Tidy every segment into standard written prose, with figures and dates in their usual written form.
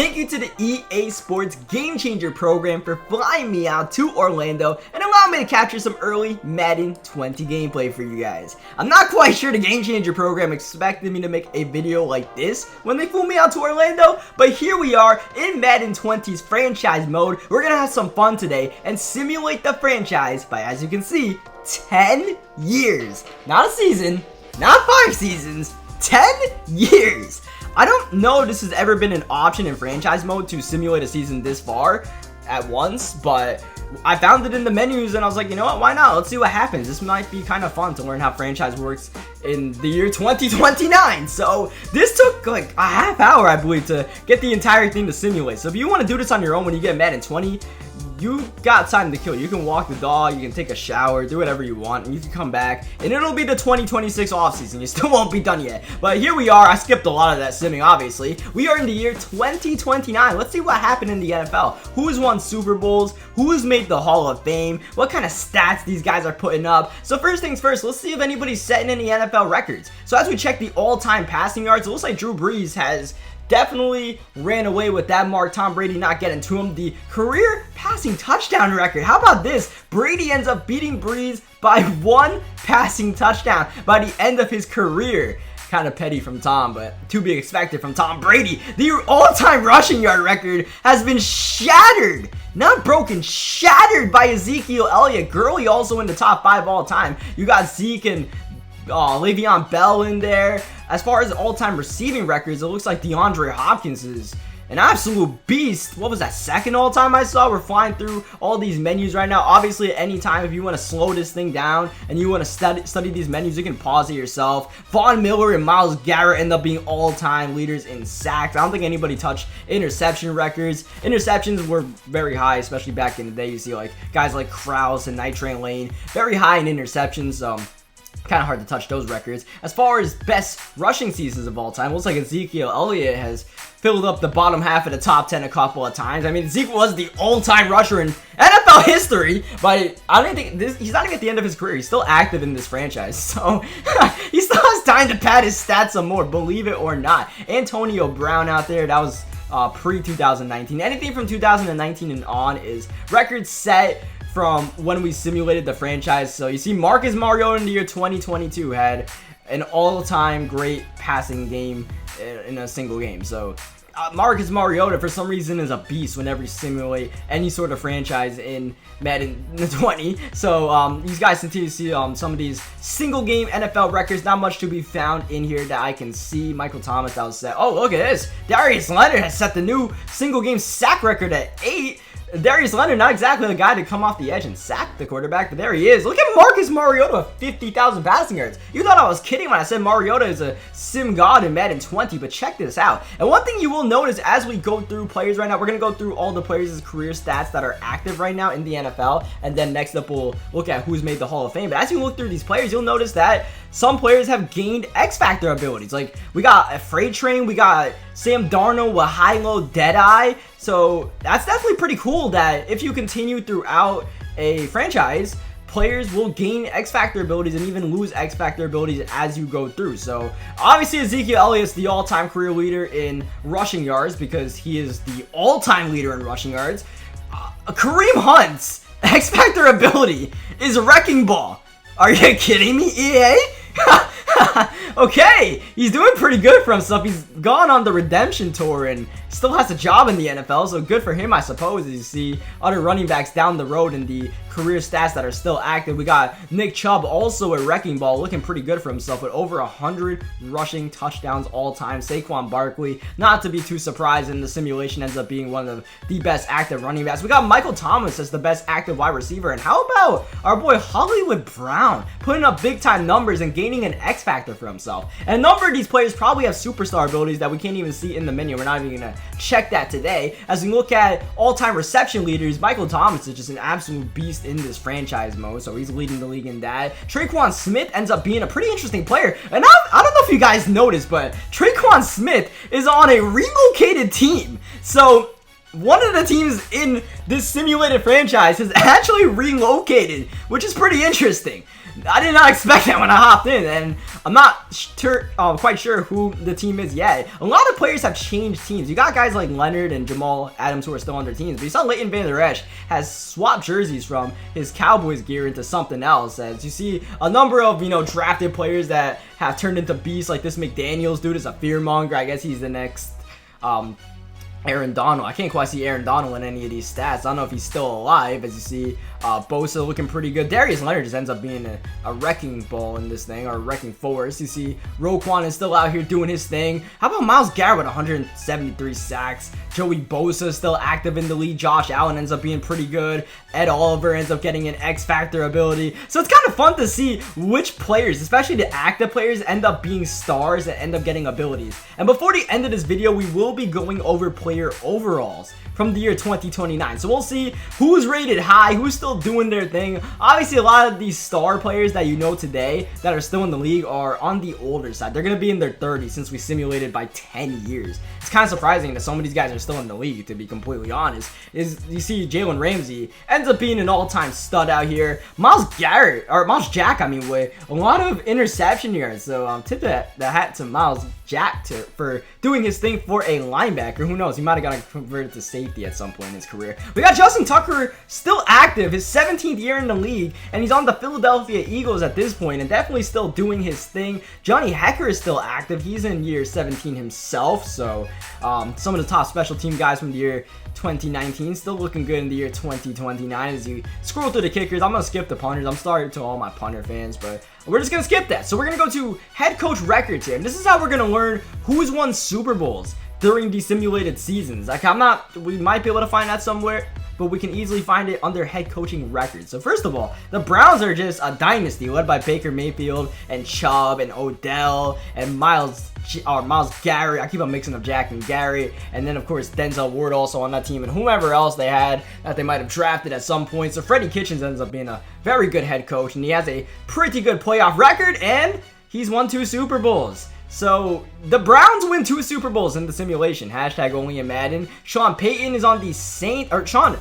Thank you to the EA Sports Game Changer program for flying me out to Orlando and allowing me to capture some early Madden 20 gameplay for you guys. I'm not quite sure the Game Changer program expected me to make a video like this when they flew me out to Orlando, but here we are in Madden 20's franchise mode. We're gonna have some fun today and simulate the franchise by, as you can see, 10 years. Not a season, not 5 seasons, 10 years. I don't know if this has ever been an option in franchise mode to simulate a season this far at once, but I found it in the menus and I was like, you know what, why not? Let's see what happens. This might be kind of fun to learn how franchise works in the year 2029. So this took like a half hour, I believe, to get the entire thing to simulate. So if you want to do this on your own when you get Madden 20, you got time to kill. You can walk the dog, you can take a shower, do whatever you want, and you can come back, and it'll be the 2026 offseason. You still won't be done yet. But here we are. I skipped a lot of that simming, obviously. We are in the year 2029. Let's see what happened in the NFL. Who's won Super Bowls? Who's made the Hall of Fame? What kind of stats these guys are putting up? So first things first, let's see if anybody's setting any NFL records. So as we check the all-time passing yards, it looks like Drew Brees has definitely ran away with that mark. Tom Brady not getting to him. The career passing touchdown record. How about this? Brady ends up beating Brees by 1 passing touchdown by the end of his career. Kind of petty from Tom, but to be expected from Tom Brady. The all-time rushing yard record has been shattered. Not broken, shattered by Ezekiel Elliott. Gurley also in the top 5 all time. You got Zeke and Le'Veon Bell in there. As far as all-time receiving records, it looks like DeAndre Hopkins is an absolute beast. What was that, second all-time I saw? We're flying through all these menus right now. Obviously, at any time, if you want to slow this thing down and you want to study these menus, you can pause it yourself. Von Miller and Myles Garrett end up being all-time leaders in sacks. I don't think anybody touched interception records. Interceptions were very high, especially back in the day. You see like guys like Krause and Night Train Lane, very high in interceptions. Kind of hard to touch those records. As far as best rushing seasons of all time, looks like Ezekiel Elliott has filled up the bottom half of the top 10 a couple of times. I mean, Zeke was the all-time rusher in NFL history, but I don't think he's not even at the end of his career. He's still active in this franchise, so he still has time to pad his stats some more, believe it or not. Antonio Brown out there, that was pre-2019. Anything from 2019 and on is record set from when we simulated the franchise. So you see Marcus Mariota in the year 2022 had an all-time great passing game in a single game. So Marcus Mariota for some reason is a beast whenever you simulate any sort of franchise in Madden 20. So these guys continue to see some of these single game NFL records. Not much to be found in here that I can see. Michael Thomas, that was set. Oh, look at this. Darius Leonard has set the new single game sack record at 8. Darius Leonard, not exactly the guy to come off the edge and sack the quarterback, but there he is. Look at Marcus Mariota with 50,000 passing yards. You thought I was kidding when I said Mariota is a sim god in Madden 20, but check this out. And one thing you will notice as we go through players right now, we're going to go through all the players' career stats that are active right now in the NFL, and then next up we'll look at who's made the Hall of Fame. But as you look through these players, you'll notice that some players have gained X-Factor abilities. Like, we got a Freight Train, we got Sam Darnold with High-Low Deadeye. So that's definitely pretty cool that if you continue throughout a franchise, players will gain X-Factor abilities and even lose X-Factor abilities as you go through. So obviously Ezekiel Elliott's the all-time career leader in rushing yards because he is the all-time leader in rushing yards. Kareem Hunt's X-Factor ability is Wrecking Ball. Are you kidding me, EA? Okay, he's doing pretty good for himself. He's gone on the redemption tour and still has a job in the NFL, so good for him, I suppose. As you see other running backs down the road in the career stats that are still active. We got Nick Chubb, also a Wrecking Ball, looking pretty good for himself with over 100 rushing touchdowns all time. Saquon Barkley, not to be too surprised, in the simulation ends up being one of the best active running backs. We got Michael Thomas as the best active wide receiver, and how about our boy Hollywood Brown putting up big time numbers and gaining an X factor for himself. And a number of these players probably have superstar abilities that we can't even see in the menu. We're not even gonna check that today. As we look at all-time reception leaders, Michael Thomas is just an absolute beast in this franchise mode, so he's leading the league in that. Tre'Quan Smith ends up being a pretty interesting player, and I don't know if you guys noticed, but Tre'Quan Smith is on a relocated team. So one of the teams in this simulated franchise has actually relocated, which is pretty interesting. I did not expect that when I hopped in, and I'm not quite sure who the team is yet. A lot of players have changed teams. You got guys like Leonard and Jamal Adams who are still on their teams, but you saw Leighton Vander Esch has swapped jerseys from his Cowboys gear into something else. As you see a number of, drafted players that have turned into beasts, like this McDaniels dude is a fearmonger. I guess he's the next Aaron Donald. I can't quite see Aaron Donald in any of these stats. I don't know if he's still alive. As you see, Bosa looking pretty good. Darius Leonard just ends up being a wrecking ball in this thing, or a wrecking force. You see, Roquan is still out here doing his thing. How about Myles Garrett with 173 sacks? Joey Bosa is still active in the league. Josh Allen ends up being pretty good. Ed Oliver ends up getting an X-Factor ability. So it's kind of fun to see which players, especially the active players, end up being stars and end up getting abilities. And before the end of this video, we will be going over player overalls from the year 2029. So we'll see who's rated high, who's still doing their thing. Obviously, a lot of these star players that you know today that are still in the league are on the older side. They're going to be in their 30s since we simulated by 10 years. It's kind of surprising that some of these guys are still in the league, to be completely honest. You see Jalen Ramsey ends up being an all-time stud out here. Myles Jack, with a lot of interception yards. So tip the hat to Myles Jack for doing his thing for a linebacker. Who knows? He might have gotten converted to safety at some point in his career. We got Justin Tucker still active, his 17th year in the league, and he's on the Philadelphia Eagles at this point, and definitely still doing his thing. Johnny Hekker is still active. He's in year 17 himself, so some of the top special team guys from the year 2019 still looking good in the year 2029. As you scroll through the kickers, I'm gonna skip the punters. I'm sorry to all my punter fans, but we're just gonna skip that. So we're gonna go to head coach records here, and this is how we're gonna learn who's won Super Bowls during these simulated seasons. Like, we might be able to find that somewhere, but we can easily find it under head coaching records. So first of all, the Browns are just a dynasty led by Baker Mayfield and Chubb and Odell and Myles Garrett. I keep on mixing up Jack and Gary. And then, of course, Denzel Ward also on that team, and whomever else they had that they might have drafted at some point. So Freddie Kitchens ends up being a very good head coach, and he has a pretty good playoff record, and he's won 2 Super Bowls. So the Browns win 2 Super Bowls in the simulation. Hashtag only in Madden. Sean Payton is on the Saints, or Sean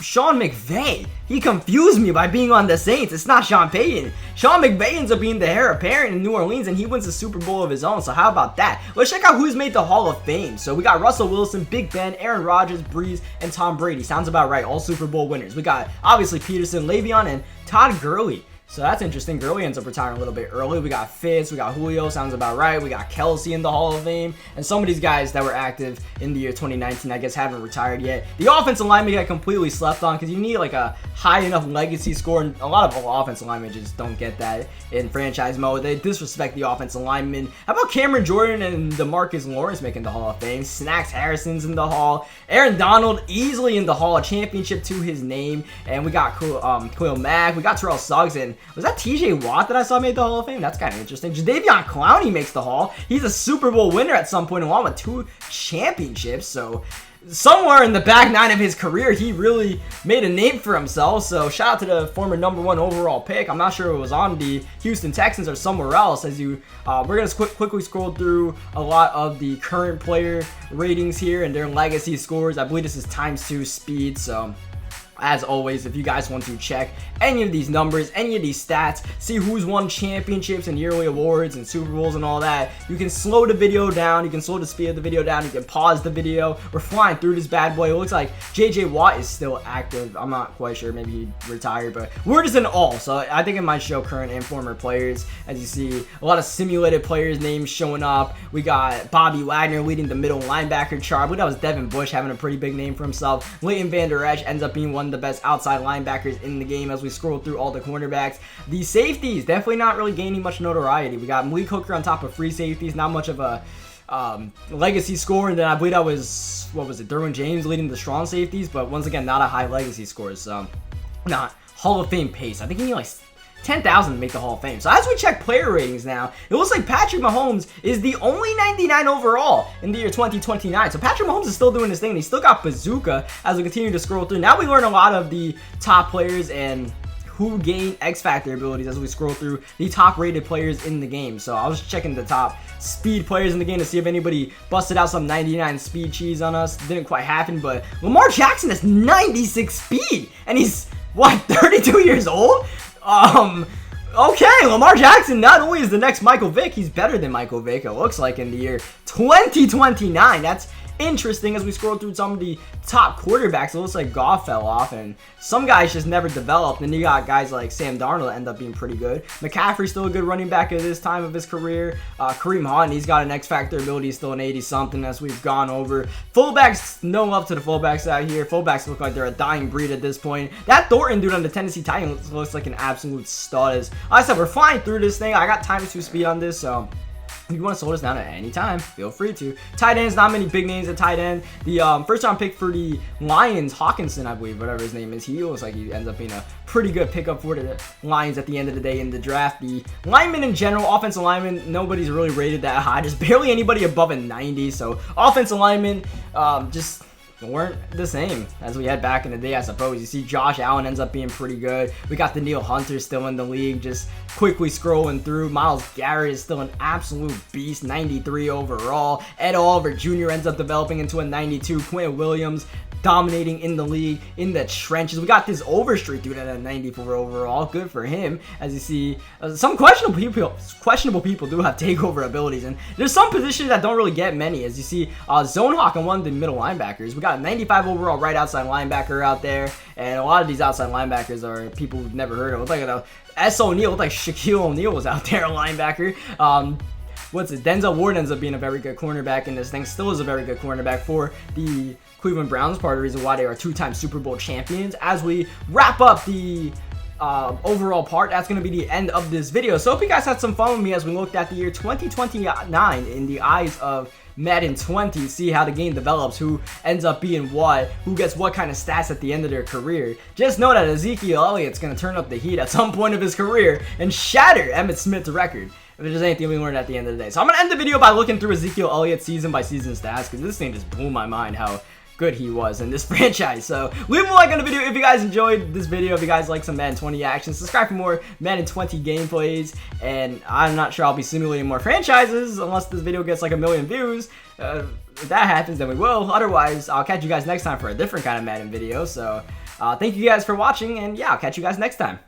McVay. He confused me by being on the Saints. It's not Sean Payton. Sean McVay ends up being the heir apparent in New Orleans, and he wins the Super Bowl of his own. So how about that? Let's check out who's made the Hall of Fame. So we got Russell Wilson, Big Ben, Aaron Rodgers, Breeze, and Tom Brady. Sounds about right. All Super Bowl winners. We got, obviously, Peterson, Le'Veon, and Todd Gurley. So that's interesting. Gurley ends up retiring a little bit early. We got Fitz, we got Julio, sounds about right. We got Kelsey in the Hall of Fame. And some of these guys that were active in the year 2019, I guess, haven't retired yet. The offensive lineman got completely slept on because you need like a high enough legacy score. And a lot of offensive linemen just don't get that in franchise mode. They disrespect the offensive linemen. How about Cameron Jordan and DeMarcus Lawrence making the Hall of Fame? Snacks Harrison's in the Hall. Aaron Donald easily in the Hall. A championship to his name. And we got Khalil Mack. We got Terrell Suggs. And was that TJ Watt that I saw made the Hall of Fame? That's kind of interesting. Jadeveon Clowney makes the Hall. He's a Super Bowl winner at some point along with 2 championships. So somewhere in the back 9 of his career, he really made a name for himself. So shout out to the former #1 overall pick. I'm not sure if it was on the Houston Texans or somewhere else. As you, we're gonna quickly scroll through a lot of the current player ratings here and their legacy scores. I believe this is ×2 speed. So as always, if you guys want to check any of these numbers, any of these stats, see who's won championships and yearly awards and Super Bowls and all that, you can slow the video down. You can slow the speed of the video down. You can pause the video. We're flying through this bad boy. It looks like JJ Watt is still active. I'm not quite sure. Maybe he retired, but we're just in all. So I think it might show current and former players. As you see, a lot of simulated players' names showing up. We got Bobby Wagner leading the middle linebacker chart. I believe that was Devin Bush having a pretty big name for himself. Leighton Vander Esch ends up being one of the best outside linebackers in the game as we scroll through all the cornerbacks. The safeties definitely not really gaining much notoriety. We got Malik Hooker on top of free safeties, not much of a legacy score, and then I believe that was, what was it, Derwin James leading the strong safeties, but once again, not a high legacy score, so not Hall of Fame pace. I think he need like 10,000 to make the Hall of Fame. So as we check player ratings now, it looks like Patrick Mahomes is the only 99 overall in the year 2029. So Patrick Mahomes is still doing his thing, and he still got Bazooka as we continue to scroll through. Now we learn a lot of the top players and who gain X-Factor abilities as we scroll through the top rated players in the game. So I was checking the top speed players in the game to see if anybody busted out some 99 speed cheese on us. Didn't quite happen, but Lamar Jackson has 96 speed, and he's, what, 32 years old? Okay, Lamar Jackson not only is the next Michael Vick, he's better than Michael Vick, it looks like, in the year 2029. That's interesting. As we scroll through some of the top quarterbacks, it looks like Goff fell off, and some guys just never developed. And you got guys like Sam Darnold that end up being pretty good. McCaffrey's still a good running back at this time of his career. Kareem Hunt, he's got an X-Factor ability, still an 80-something, as we've gone over. Fullbacks, no love to the fullbacks out here. Fullbacks look like they're a dying breed at this point. That Thornton dude on the Tennessee Titans looks like an absolute stud. As I said, we're flying through this thing. I got times 2 speed on this, so if you want to slow this down at any time, feel free to. Tight ends, not many big names at tight end. The first round pick for the Lions, Hawkinson, I believe, whatever his name is, he looks like he ends up being a pretty good pickup for the Lions at the end of the day in the draft. The linemen in general, offensive linemen, nobody's really rated that high. There's barely anybody above a 90, so offensive linemen just weren't the same as we had back in the day, I suppose. You see Josh Allen ends up being pretty good. We got Danielle Hunter still in the league, just quickly scrolling through. Myles Garrett is still an absolute beast, 93 overall. Ed Oliver Jr. ends up developing into a 92. Quinn Williams dominating in the league, in the trenches. We got this Overstreet dude at a 94 overall. Good for him. As you see, some questionable people do have takeover abilities, and there's some positions that don't really get many. As you see, Zone Hawk and one of the middle linebackers. We got a 95 overall right outside linebacker out there, and a lot of these outside linebackers are people we've never heard of. Look like S. O'Neal, look like Shaquille O'Neal was out there, a linebacker. What's it? Denzel Ward ends up being a very good cornerback in this thing. Still is a very good cornerback for the Cleveland Browns, part of the reason why they are 2-time Super Bowl champions. As we wrap up the overall part, that's going to be the end of this video. So hope you guys had some fun with me as we looked at the year 2029 in the eyes of Madden 20, see how the game develops, who ends up being what, who gets what kind of stats at the end of their career. Just know that Ezekiel Elliott's going to turn up the heat at some point of his career and shatter Emmitt Smith's record, if there's anything we learned at the end of the day. So I'm going to end the video by looking through Ezekiel Elliott's season by season stats, because this thing just blew my mind how good he was in this franchise. So leave a like on the video if you guys enjoyed this video, if you guys like some Madden 20 action. Subscribe for more Madden 20 gameplays, and I'm not sure I'll be simulating more franchises unless this video gets like 1 million views. If that happens, then we will. Otherwise, I'll catch you guys next time for a different kind of Madden video. So thank you guys for watching, and yeah, I'll catch you guys next time.